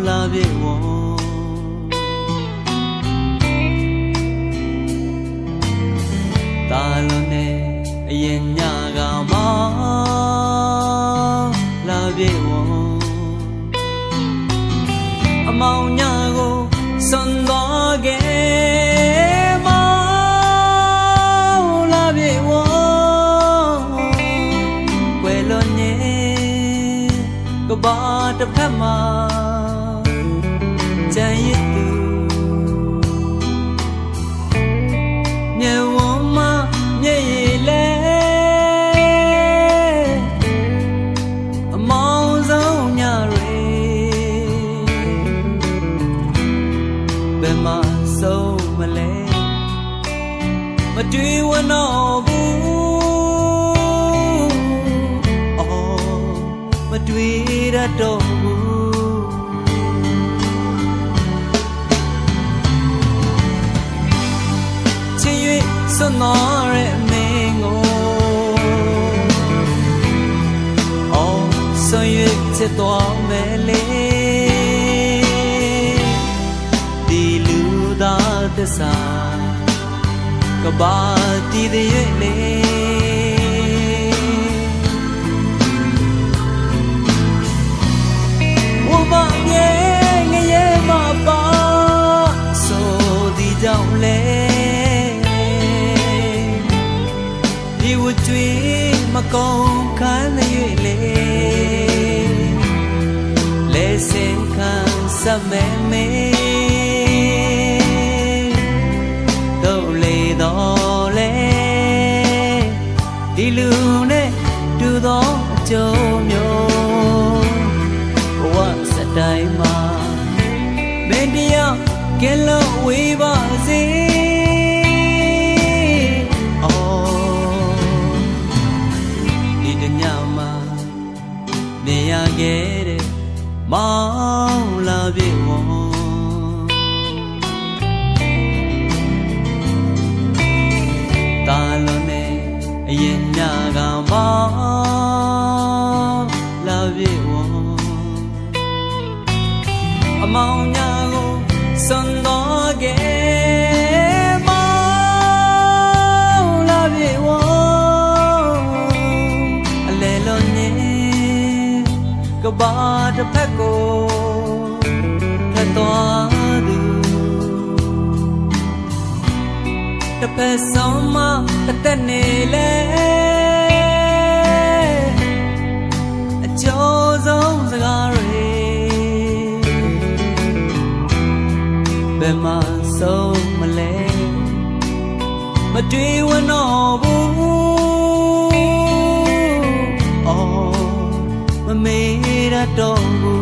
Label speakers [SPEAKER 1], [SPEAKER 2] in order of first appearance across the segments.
[SPEAKER 1] လာပြေဝေါတာလုံးနဲ့အရင်ညကမောင်းလာပြေဝေါအမောင်ညကိုစွန်သွားခဲ့မောင်းလာပြေဝေါကွယ်လွန်နေကဘာတစ်ဖက်မှာကြံရစ်သူမြေဝန်းမှာမြေရည်လဲအမောင်ဆုံးညတွေဘယ်မှာဆုံးမလဲမတွေ့ဝတော့ဘူးအော်မတွေ့ရတော့ဘူးချစ်၍စွန့်တော်ရဲ့မင်းကိုအော်ဆွံ့၍ချစ်တော်မယ်လေဒီလူသားသစ္စာကဘာတည်တဲ့ရဲ့လေဝမမြေငရဲမပါဆိုဒီကြောင့်လေဒီဝကျွေးမကုန်းခန်းရဲ့လေလဲစင်ခံစမဲမဲတော့လေတော့လေဒီလူနဲ့တူသောအကျိုးမျိုးဘဝစတိုင်းမှာမင်းတယောက်ကဲလို့ဝေးပါစေဒီတညမှာနေရခဲ့တဲ့မောင်လာပြေဝေါတာလုံးနဲ့အရင်ညကမောင်လာပြေဝေါအမောင်ညကိုစွန်တော်ခဲ့မောင်လာပြေဝေါအလဲလုံးနဲ့ကဘာတစ်ဖက်ကိုထက်သွားသူတစ်ဖက်ဆောင်မတစ်သက်နေလဲအကျိုးဆုံးစကားတွေဘယ်မှာဆုံးမလဲမတွေ့ဝတော့ဘူးအော်မမေ့ရတော့ဘူး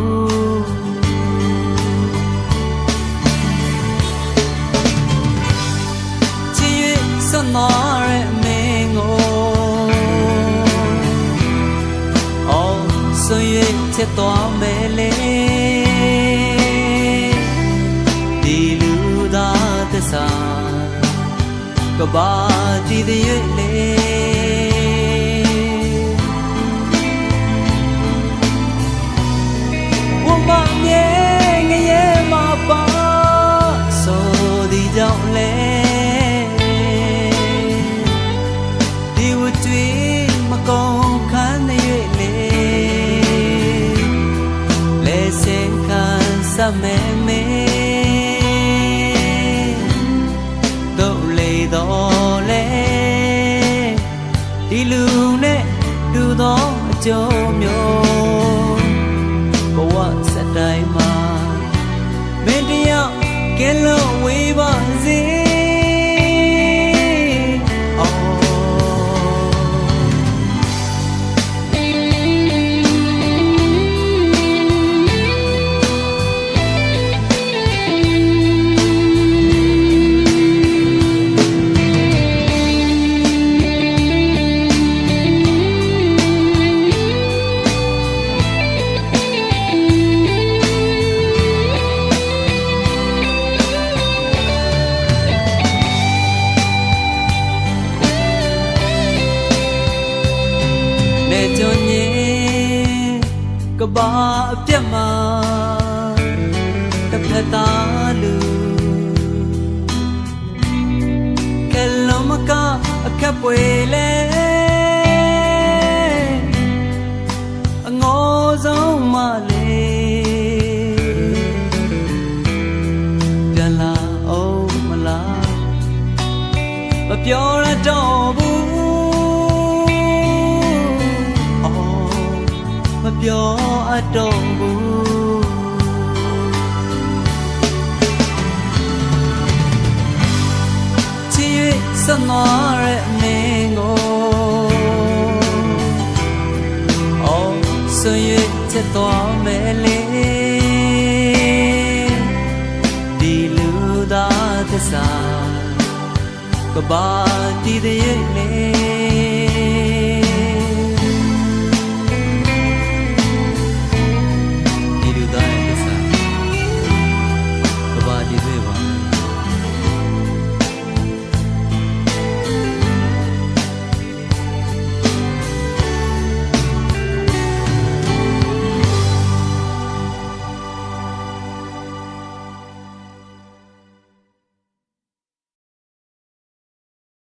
[SPEAKER 1] ချစ်၍စွန့်တော်ရဲ့မင်းကိုအော်ဆွံ့၍ချစ်တော်မယ်လေဒီလူသားသစ္စာကဘာတည်တဲ့ရဲ့လေမမြေငရဲမပါဆိုဒီကြောင့်လေဒီဝကျွေးမကုန်းခန်းရဲ့လေလဲစင်ခံစမဲမဲတော့လေတော့လေဒီလူနဲ့တူသောအကျိုးမျိုးဘဝစတိုင်းမှာမင်းတယောက်ကဲလို့ဝေးပါစေ သားလူကလုံးမကအခက်ပွေလဲအငိုဆုံးမလေးပြန်လာအောင်မလားမပြောရတော့ဘူးမပြောအပ်တော့ဘူးချစ်၍ဆက်နွားရဲ့မင်းကိုဆွ၍ချက်သွားမယ်လေဒီလူသားသစ္စာကဘာတည်တဲ့လေ